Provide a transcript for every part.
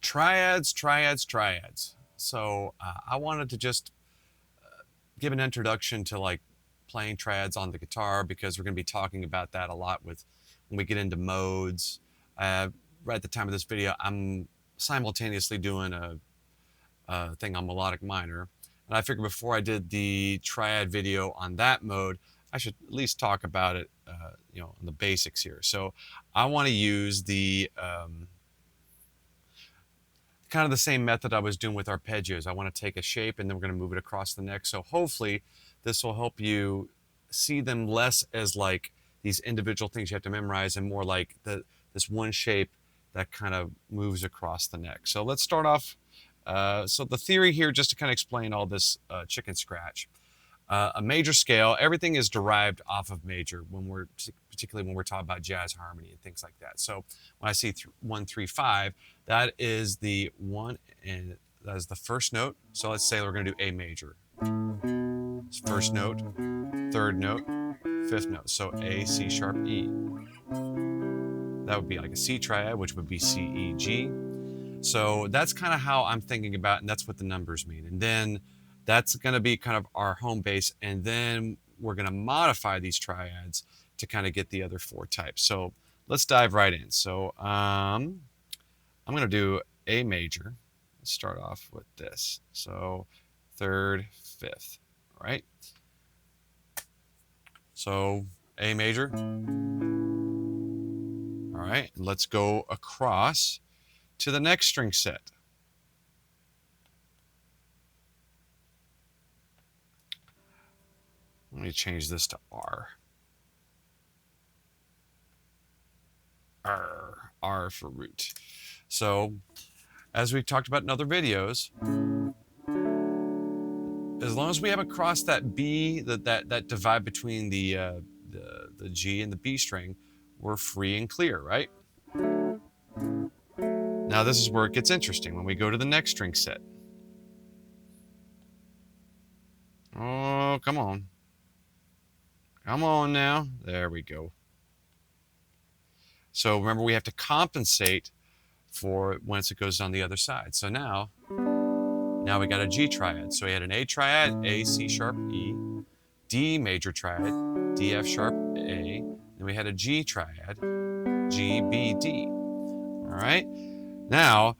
Triads, triads, triads. So I wanted to just give an introduction to like playing triads on the guitar because we're going to be talking about that a lot with when we get into modes. Right at the time of this video, I'm simultaneously doing a thing on melodic minor, and I figured before I did the triad video on that mode, I should at least talk about it, on the basics here. So I want to use the kind of the same method I was doing with arpeggios. I want to take a shape and then we're going to move it across the neck. So hopefully this will help you see them less as like these individual things you have to memorize and more like this one shape that kind of moves across the neck. So let's start off. So the theory here, just to kind of explain all this chicken scratch. A major scale, everything is derived off of major particularly when we're talking about jazz harmony and things like that. So when I see 1, 3, 5, that is the one, and that is the first note. So let's say we're going to do A major. First note, third note, fifth note. So A, C sharp, E. That would be like a C triad, which would be C, E, G. So that's kind of how I'm thinking about, and that's what the numbers mean. And then that's going to be kind of our home base, and then we're going to modify these triads to kind of get the other 4 types. So let's dive right in. So I'm going to do A major. Let's start off with this. So third, fifth. All right. So A major. All right. Let's go across to the next string set. Let me change this to R. R for root. So, as we've talked about in other videos, as long as we haven't crossed that B, that divide between the G and the B string, we're free and clear, right? Now this is where it gets interesting when we go to the next string set. Oh, come on. Come on now. There we go. So remember, we have to compensate for once it goes on the other side. So now we got a G triad. So we had an A triad, A, C sharp, E, D major triad, D, F sharp, A. Then we had a G triad, G, B, D. All right. Now,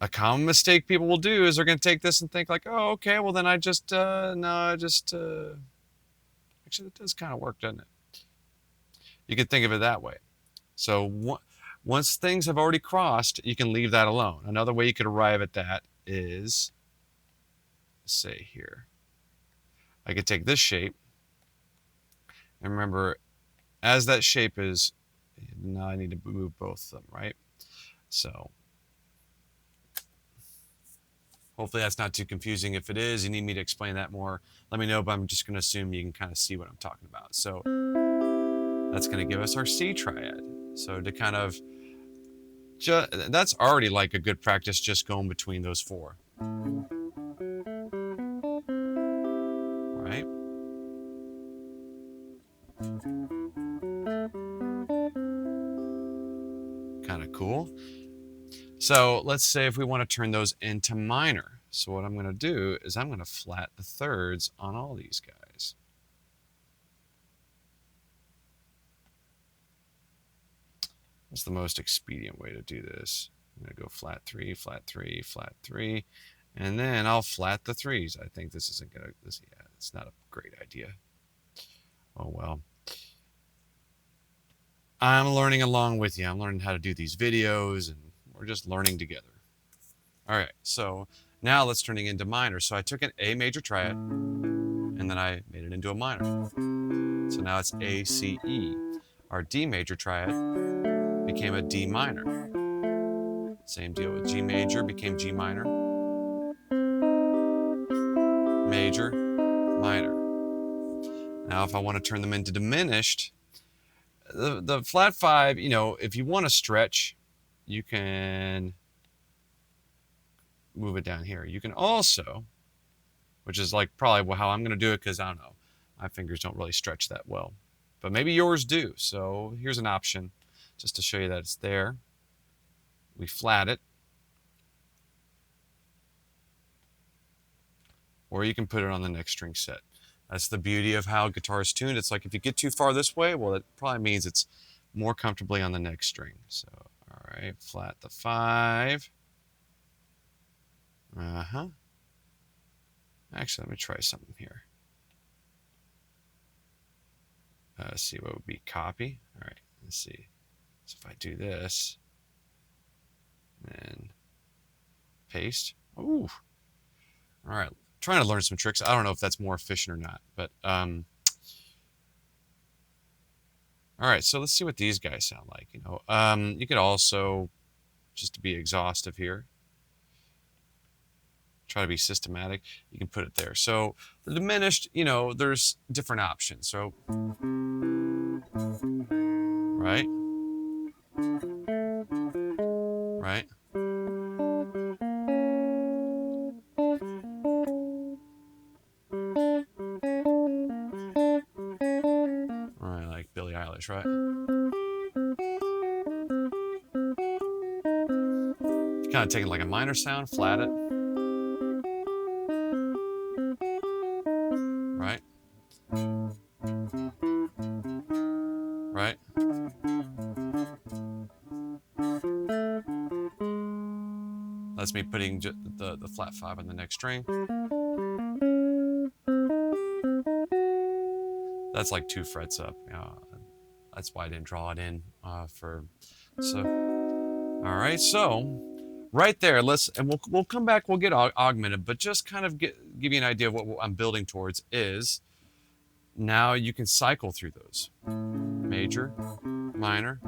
a common mistake people will do is they're going to take this and think like, oh, okay, well then actually it does kind of work, doesn't it? You can think of it that way. So once things have already crossed, you can leave that alone. Another way you could arrive at that is, say here, I could take this shape, and remember, as that shape is, now I need to move both of them, right? So hopefully that's not too confusing. If it is, you need me to explain that more, let me know, but I'm just going to assume you can kind of see what I'm talking about. So that's going to give us our C triad. So to kind of, that's already like a good practice just going between those 4. Right? Kind of cool. So let's say if we want to turn those into minor. So what I'm going to do is I'm going to flat the thirds on all these guys. That's the most expedient way to do this. I'm going to go flat 3, flat 3, flat 3, and then I'll flat the 3s. I think this isn't going to, yeah, it's not a great idea. Oh well. I'm learning along with you. I'm learning how to do these videos, and we're just learning together. All right, so now let's turn it into minor. So I took an A major triad, and then I made it into a minor. So now it's A, C, E. Our D major triad became a D minor. Same deal with G major, became G minor. Major, minor. Now if I want to turn them into diminished, the flat 5, if you want to stretch, you can move it down here. You can also, which is like probably how I'm going to do it, because I don't know, my fingers don't really stretch that well, but maybe yours do. So here's an option just to show you that it's there. we flat it, or you can put it on the next string set. That's the beauty of how guitar is tuned. It's like if you get too far this way, well, it probably means it's more comfortably on the next string. So, all right, flat the 5. Actually, let me try something here. See what would be copy. All right, let's see. So if I do this, and paste. Ooh. All right, trying to learn some tricks. I don't know if that's more efficient or not, but all right, so let's see what these guys sound like. You could also, just to be exhaustive here, try to be systematic. You can put it there. So the diminished, there's different options. So, right, right. All right, like Billie Eilish, right? Kind of taking like a minor sound, flat it. Right? Right? That's me putting the flat 5 on the next string. That's like 2 frets up. That's why I didn't draw it in all right, so right there, we'll come back, we'll get augmented, but just kind of give you an idea of what I'm building towards is now you can cycle through those. Major, minor,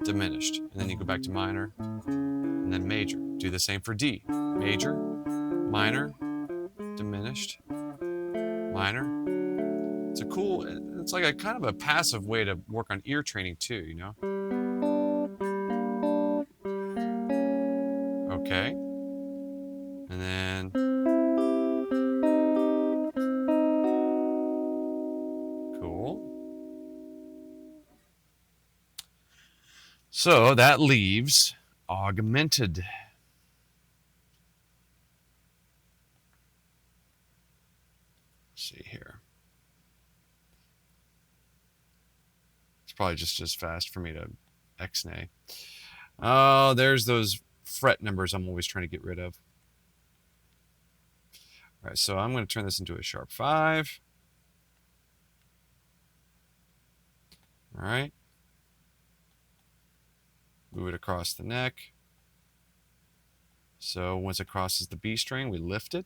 diminished, and then you go back to minor, and then major. Do the same for D. Major, minor, diminished, minor. It's like a kind of a passive way to work on ear training too, Okay. And then cool. So that leaves augmented. Let's see here. It's probably just as fast for me to X-nay. Oh, there's those fret numbers I'm always trying to get rid of. All right, so I'm going to turn this into a sharp 5. All right. Move it across the neck. So once it crosses the B string, we lift it.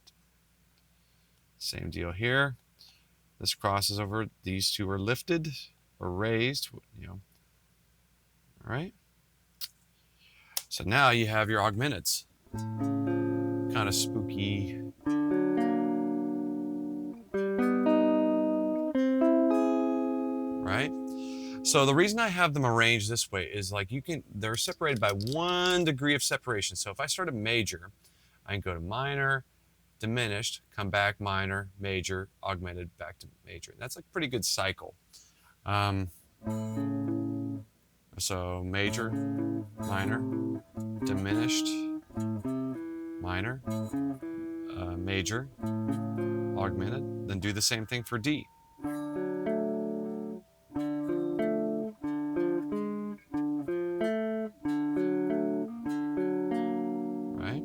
Same deal here. This crosses over. These two are lifted or raised, All right. So now you have your augmenteds. Kind of spooky. Right? So the reason I have them arranged this way is like they're separated by 1 degree of separation. So if I start a major, I can go to minor, diminished, come back minor, major, augmented, back to major. That's a pretty good cycle. So major, minor, diminished, minor, major, augmented. Then do the same thing for D. Right?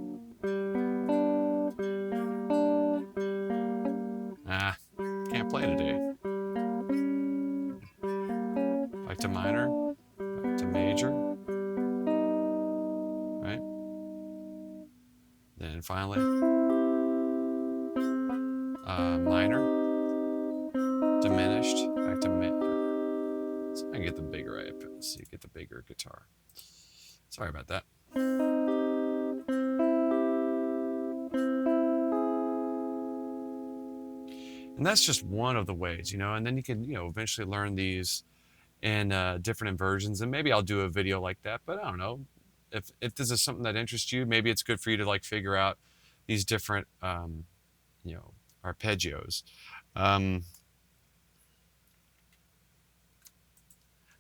Can't play today. Back to minor, back to major. Right? Then finally, minor, diminished, back to major. So I can get the bigger get the bigger guitar. Sorry about that. And that's just one of the ways, and then you can, eventually learn these in different inversions, and maybe I'll do a video like that, but I don't know. If this is something that interests you, maybe it's good for you to like figure out these different, arpeggios.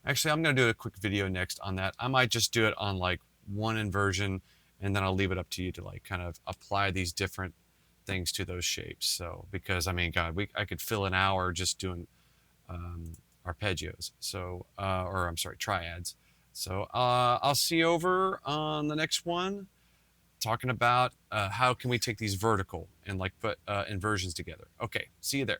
Actually, I'm going to do a quick video next on that. I might just do it on like one inversion, and then I'll leave it up to you to like kind of apply these different things to those shapes. So because I mean, God, I could fill an hour just doing arpeggios. So or I'm sorry, triads. So I'll see you over on the next one, talking about how can we take these vertical and like put inversions together. Okay, see you there.